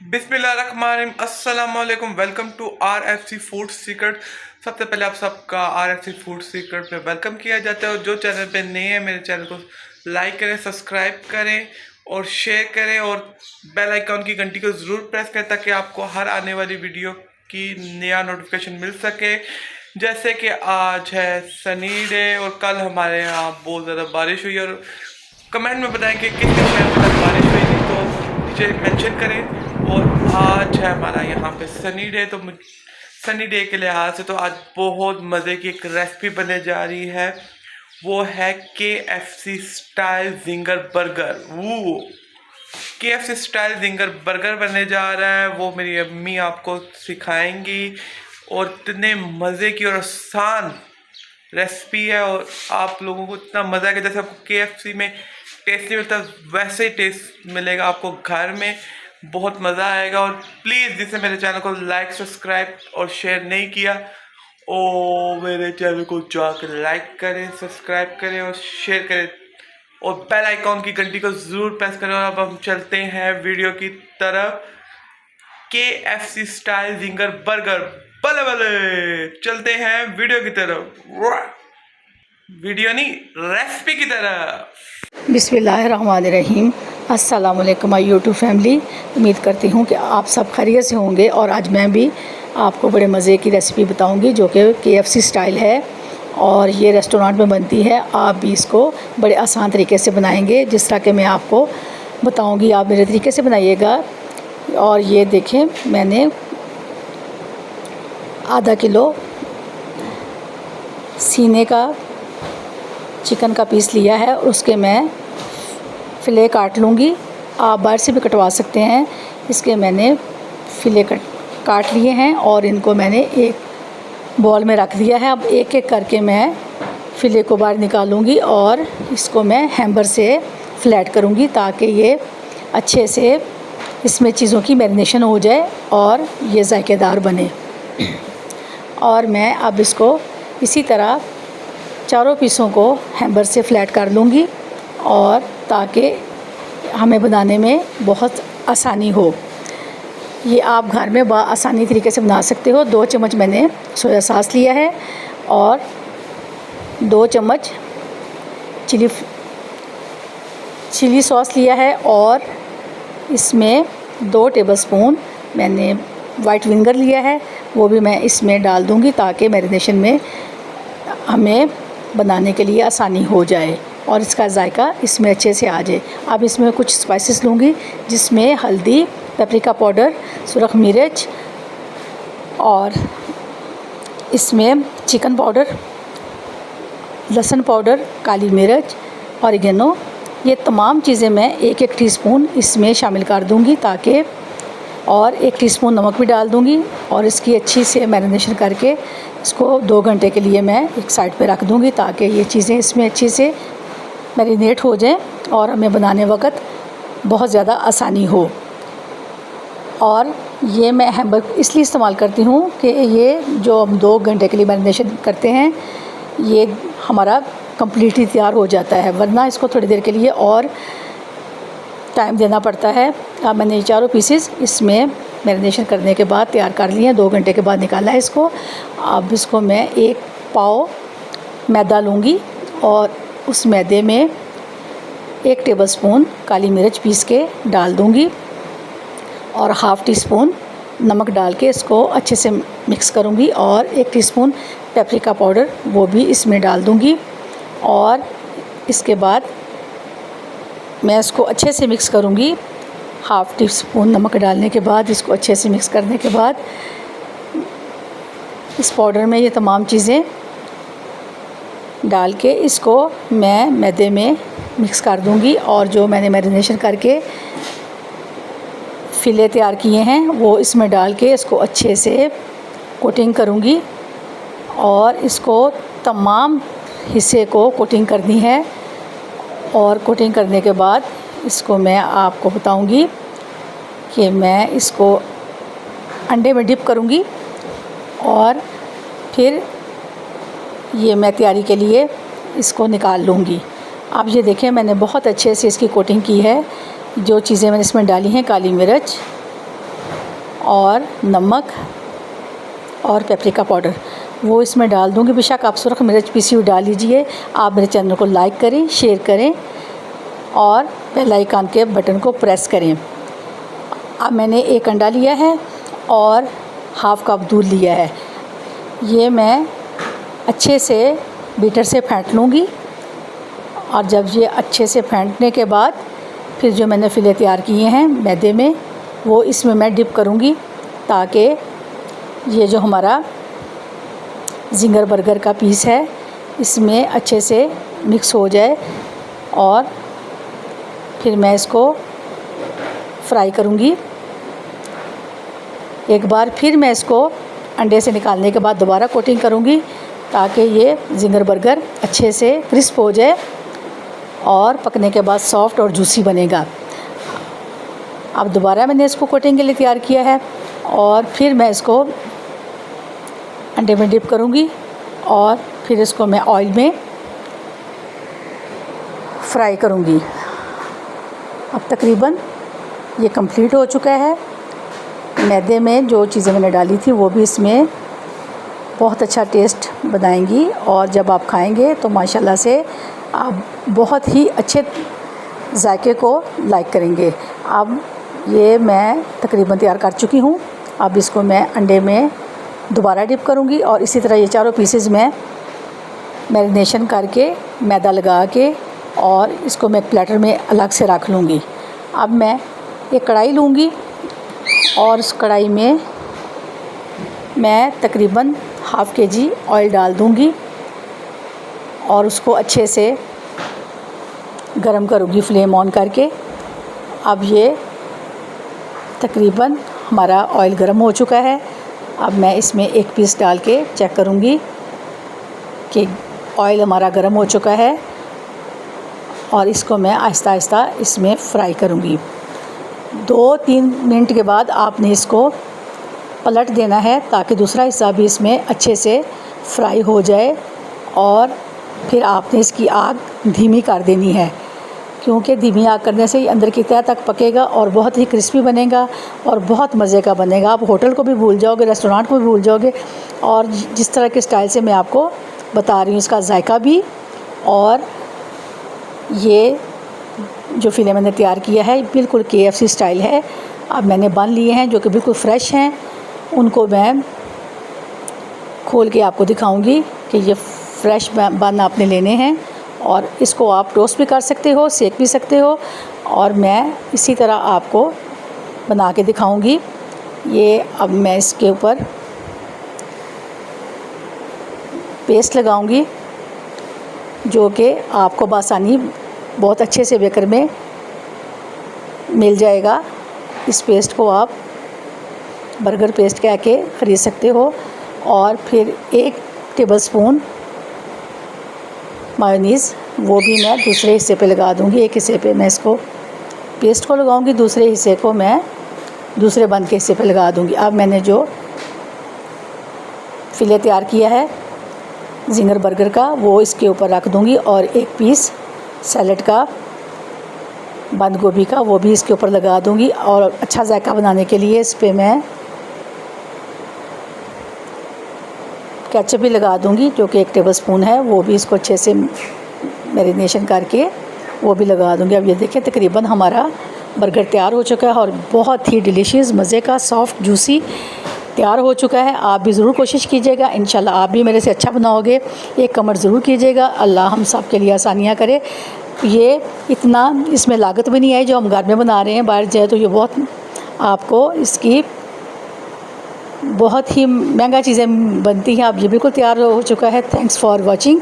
बिस्मिल्लाहिर्रहमानिर्रहीम, अस्सलाम वालेकुम। Welcome to RFC food secret. सबसे पहले आप सबका RFC फूड सीक्रेट में वेलकम किया जाता है। और जो चैनल पे नए हैं मेरे चैनल को लाइक करें, सब्सक्राइब करें और शेयर करें और बेल आइकॉन की घंटी को ज़रूर प्रेस करें ताकि आपको हर आने वाली वीडियो की नया नोटिफिकेशन मिल सके। जैसे कि आज है सनी डे और कल हमारे यहाँ बहुत ज़्यादा बारिश हुई। और कमेंट में बताएं कि किस किस शहर में कल बारिश हुई थी, तो नीचे मेंशन करें। और आज है हमारा यहाँ पे सनी डे, तो सनी डे के लिहाज से तो आज बहुत मज़े की एक रेसिपी बनने जा रही है। वो है KFC स्टाइल जिंगर बर्गर। वो KFC स्टाइल जिंगर बर्गर बनने जा रहा है, वो मेरी अम्मी आपको सिखाएंगी। और इतने मज़े की और आसान रेसिपी है और आप लोगों को इतना मज़ा आएगा। जैसे आपको KFC में टेस्ट नहीं मिलता वैसे ही टेस्ट मिलेगा आपको घर में। बहुत मज़ा आएगा। और प्लीज़ जिसने मेरे चैनल को लाइक, सब्सक्राइब और शेयर नहीं किया, ओ मेरे चैनल को जाकर लाइक करें, सब्सक्राइब करें और शेयर करें और बेल आइकॉन की घंटी को ज़रूर प्रेस करें। और अब हम चलते हैं वीडियो की तरफ। KFC स्टाइल जिंगर बर्गर, बले बले चलते हैं वीडियो की तरफ। वीडियो नहीं, रेसिपी की तरफ। बिस्मिल्लाहिर्रहमानिर्रहीम। अस्सलाम वालेकुम माय यूट्यूब फैमिली। उम्मीद करती हूँ कि आप सब खैरियत से होंगे। और आज मैं भी आपको बड़े मज़े की रेसिपी बताऊँगी जो कि KFC स्टाइल है और ये रेस्टोरेंट में बनती है। आप भी इसको बड़े आसान तरीके से बनाएंगे जिस तरह के मैं आपको बताऊँगी, आप मेरे तरीके से बनाइएगा। और ये देखें, मैंने आधा किलो सीने का चिकन का पीस लिया है। उसके मैं फ़िले काट लूँगी। आप बाहर से भी कटवा सकते हैं। इसके मैंने फ़िले काट लिए हैं और इनको मैंने एक बॉल में रख दिया है। अब एक एक करके मैं फ़िले को बाहर निकालूँगी और इसको मैं हैम्बर से फ्लैट करूँगी ताकि ये अच्छे से इसमें चीज़ों की मैरिनेशन हो जाए और ये जायकेदार बने। और मैं अब इसको इसी तरह चारों पीसों को हैम्बर से फ्लैट कर लूँगी और ताकि हमें बनाने में बहुत आसानी हो। ये आप घर में आसानी तरीके से बना सकते हो। 2 चम्मच मैंने सोया सॉस लिया है और 2 चम्मच चिली सॉस लिया है और इसमें 2 टेबलस्पून मैंने वाइट विनेगर लिया है, वो भी मैं इसमें डाल दूँगी ताकि मैरिनेशन में हमें बनाने के लिए आसानी हो जाए और इसका जायका इसमें अच्छे से आ जाए। अब इसमें कुछ स्पाइसेस लूँगी जिसमें हल्दी, पेपरिका पाउडर, सुरख मिर्च और इसमें चिकन पाउडर, लहसुन पाउडर, काली मिर्च, ऑरिगेनो, ये तमाम चीज़ें मैं 1-1 टीस्पून इसमें शामिल कर दूँगी ताकि, और 1 टीस्पून नमक भी डाल दूँगी। और इसकी अच्छी से मैरिनेशन करके इसको 2 घंटे के लिए मैं एक साइड पे रख दूँगी ताकि ये चीज़ें इसमें अच्छी से मैरिनेट हो जाएं और हमें बनाने वक्त बहुत ज़्यादा आसानी हो। और ये मैं हैम्बर इसलिए इस्तेमाल करती हूँ कि ये जो हम 2 घंटे के लिए मैरिनेशन करते हैं ये हमारा कम्प्लीटली तैयार हो जाता है, वरना इसको थोड़ी देर के लिए और टाइम देना पड़ता है। अब मैंने ये चारों पीसेस इसमें मैरिनेशन करने के बाद तैयार कर लिए हैं, 2 घंटे के बाद निकाला है इसको। अब इसको मैं 1 पाव मैदा लूँगी और उस मैदे में 1 टेबलस्पून काली मिर्च पीस के डाल दूँगी और ½ टीस्पून नमक डाल के इसको अच्छे से मिक्स करूँगी और 1 टीस्पून पेपरिका पाउडर वो भी इसमें डाल दूँगी। और इसके बाद मैं इसको अच्छे से मिक्स करूँगी। ½ टीस्पून नमक डालने के बाद इसको अच्छे से मिक्स करने के बाद इस पाउडर में ये तमाम चीज़ें डाल के इसको मैं मैदे में मिक्स कर दूँगी। और जो मैंने मैरिनेशन करके फ़िले तैयार किए हैं वो इसमें डाल के इसको अच्छे से कोटिंग करूँगी और इसको तमाम हिस्से को कोटिंग करनी है। और कोटिंग करने के बाद इसको मैं आपको बताऊंगी कि मैं इसको अंडे में डिप करूंगी और फिर ये मैं तैयारी के लिए इसको निकाल लूँगी। अब ये देखें, मैंने बहुत अच्छे से इसकी कोटिंग की है। जो चीज़ें मैंने इसमें डाली हैं, काली मिर्च, और नमक और पेपरिका पाउडर वो इसमें डाल दूँगी। बेशक आप सुरख मिर्च पीसी हुई डाल लीजिए। आप मेरे चैनल को लाइक करें, शेयर करें और बेल आइकन के बटन को प्रेस करें। अब मैंने 1 अंडा लिया है और हाफ़ कप दूध लिया है। ये मैं अच्छे से बीटर से फेंट लूँगी और जब ये अच्छे से फेंटने के बाद फिर जो मैंने फिले तैयार किए हैं मैदे में वो इसमें मैं डिप करूँगी ताकि ये जो हमारा ज़िंगर बर्गर का पीस है इसमें अच्छे से मिक्स हो जाए और फिर मैं इसको फ्राई करूँगी। एक बार फिर मैं इसको अंडे से निकालने के बाद दोबारा कोटिंग करूँगी ताकि ये ज़िंगर बर्गर अच्छे से क्रिस्प हो जाए और पकने के बाद सॉफ्ट और जूसी बनेगा। अब दोबारा मैंने इसको कोटिंग के लिए तैयार किया है और फिर मैं इसको अंडे में डिप करूँगी और फिर इसको मैं ऑयल में फ्राई करूँगी। अब तकरीबन ये कंप्लीट हो चुका है। मैदे में जो चीज़ें मैंने डाली थी वो भी इसमें बहुत अच्छा टेस्ट बनाएंगी और जब आप खाएंगे तो माशाल्लाह से आप बहुत ही अच्छे जायके को लाइक करेंगे। अब ये मैं तकरीबन तैयार कर चुकी हूँ। अब इसको मैं अंडे में दोबारा डिप करूँगी और इसी तरह ये चारों पीसेस मैं मैरिनेशन करके मैदा लगा के और इसको मैं एक प्लेटर में अलग से रख लूँगी। अब मैं एक कढ़ाई लूँगी और उस कढ़ाई में मैं तकरीबन हाफ़ kg ऑयल डाल दूँगी और उसको अच्छे से गरम करूँगी फ्लेम ऑन करके। अब ये तकरीबन हमारा ऑयल गरम हो चुका है। अब मैं इसमें एक पीस डाल के चेक करूँगी कि ऑयल हमारा गरम हो चुका है और इसको मैं आहिस्ता आहिस्ता इसमें फ्राई करूँगी। 2-3 मिनट के बाद आपने इसको पलट देना है ताकि दूसरा हिस्सा भी इसमें अच्छे से फ्राई हो जाए और फिर आपने इसकी आग धीमी कर देनी है क्योंकि धीमी आग करने से ही अंदर की तह तक पकेगा और बहुत ही क्रिस्पी बनेगा और बहुत मज़े का बनेगा। आप होटल को भी भूल जाओगे, रेस्टोरेंट को भी भूल जाओगे और जिस तरह के स्टाइल से मैं आपको बता रही हूँ इसका जायका भी। और ये जो फिले मैंने तैयार किया है बिल्कुल KFC स्टाइल है। अब मैंने बन लिए हैं जो कि बिल्कुल फ्रेश हैं, उनको मैं खोल के आपको दिखाऊंगी कि ये फ्रेश बन आपने लेने हैं और इसको आप टोस्ट भी कर सकते हो, सेक भी सकते हो और मैं इसी तरह आपको बना के दिखाऊंगी। ये अब मैं इसके ऊपर पेस्ट लगाऊंगी जो कि आपको बासानी बहुत अच्छे से बेकर में मिल जाएगा। इस पेस्ट को आप बर्गर पेस्ट कह के ख़रीद सकते हो और फिर 1 टेबलस्पून मायोनीज़ वो भी मैं दूसरे हिस्से पे लगा दूंगी। एक हिस्से पे मैं इसको पेस्ट को लगाऊंगी, दूसरे हिस्से को मैं दूसरे बन के हिस्से पे लगा दूंगी। अब मैंने जो फिले तैयार किया है ज़िंगर बर्गर का वो इसके ऊपर रख दूंगी और 1 पीस सैलड का बंद गोभी का वो भी इसके ऊपर लगा दूंगी और अच्छा जायका बनाने के लिए इस पे मैं केचप भी लगा दूंगी जो कि 1 टेबलस्पून है। वो भी इसको अच्छे से मैरिनेशन करके वो भी लगा दूंगी। अब ये देखिए तकरीबन हमारा बर्गर तैयार हो चुका है और बहुत ही डिलीशियस मज़े का सॉफ्ट जूसी तैयार हो चुका है। आप भी ज़रूर कोशिश कीजिएगा, इंशाल्लाह आप भी मेरे से अच्छा बनाओगे। एक कमेंट ज़रूर कीजिएगा। अल्लाह हम सब के लिए आसानियाँ करे। ये इतना इसमें लागत भी नहीं आई जो हम घर में बना रहे हैं, बाहर जाए तो ये बहुत आपको इसकी बहुत ही महंगा चीज़ें बनती हैं। अब ये बिल्कुल तैयार हो चुका है। Thanks for watching.